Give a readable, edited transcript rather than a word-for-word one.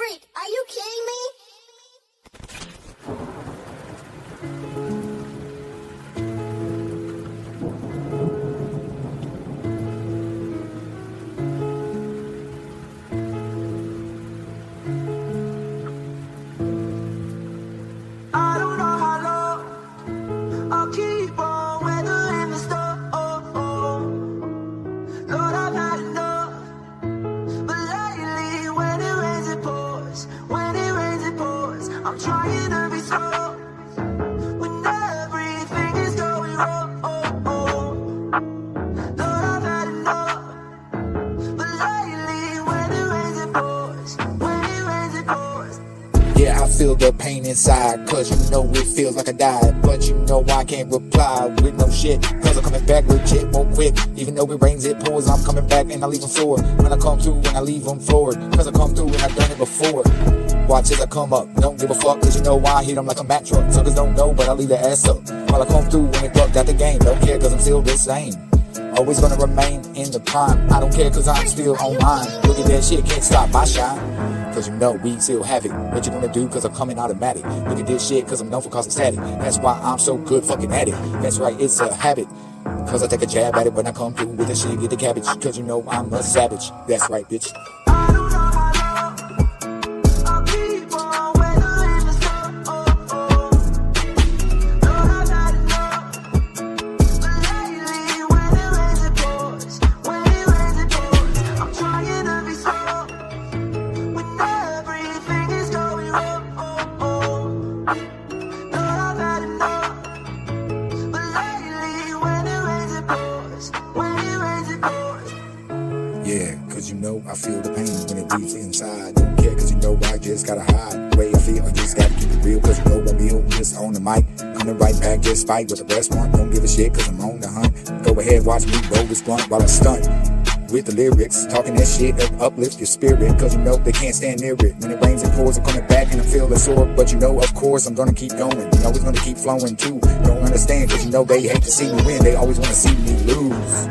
freak, are you kidding me? I don't know how long I'll keep on weathering the storm. Lord, I've had enough. But lately, when it rains, it pours. When it rains, it pours. I'm trying to be strong when everything is going wrong. Lord, I've had enough. But lately, when it rains, it pours. When it rains, it pours. Yeah, I feel the pain inside, cause you know it feels like I died. But you know I can't reply with no shit, cause I'm coming back legit more quick. Even though it rains, it pours, I'm coming back and I leave them sore. When I come through and I leave them floored, cause I come through and I've done it before. Watch as I come up, don't give a fuck, cause you know I hit them like a Mack truck. Suckers don't know, but I leave their ass up while I come through when it ducked out the game. Don't care cause I'm still the same, always gonna remain in the prime. I don't care cause I'm still on mine. Look at that shit, can't stop my shine. Cause you know we still have it. What you gonna do cause I'm coming automatic. Look at this shit cause I'm known for causing static. That's why I'm so good fucking at it. That's right, it's a habit. Cause I take a jab at it when I come through with the shit, get the cabbage. Cause you know I'm a savage. That's right, bitch. I don't know how long I'll keep on weathering the storm. Lord, I've had enough. But lately, when it rains, it pours. When it rains, it pours. I'm trying to be strong when everything is going wrong. Lord, I've had enough. But lately, when it rains, it pours. When it rains, it pours. Yeah, cause you know I feel the pain when it leaves inside. Don't care cause you know I just gotta hide. The way I feel, I just gotta keep it real. Cause you know I'm real, just on the mic. Coming right back, just fight with the best one. Don't give a shit cause I'm on the hunt. Go ahead, watch me roll this blunt while I stunt with the lyrics. Talking that shit that uplifts your spirit. Cause you know they can't stand near it. When it rains and pours, I'm coming back and I feel the sore. But you know, of course, I'm gonna keep going. You always gonna keep flowing too. Don't understand cause you know they hate to see me win. They always wanna see me lose.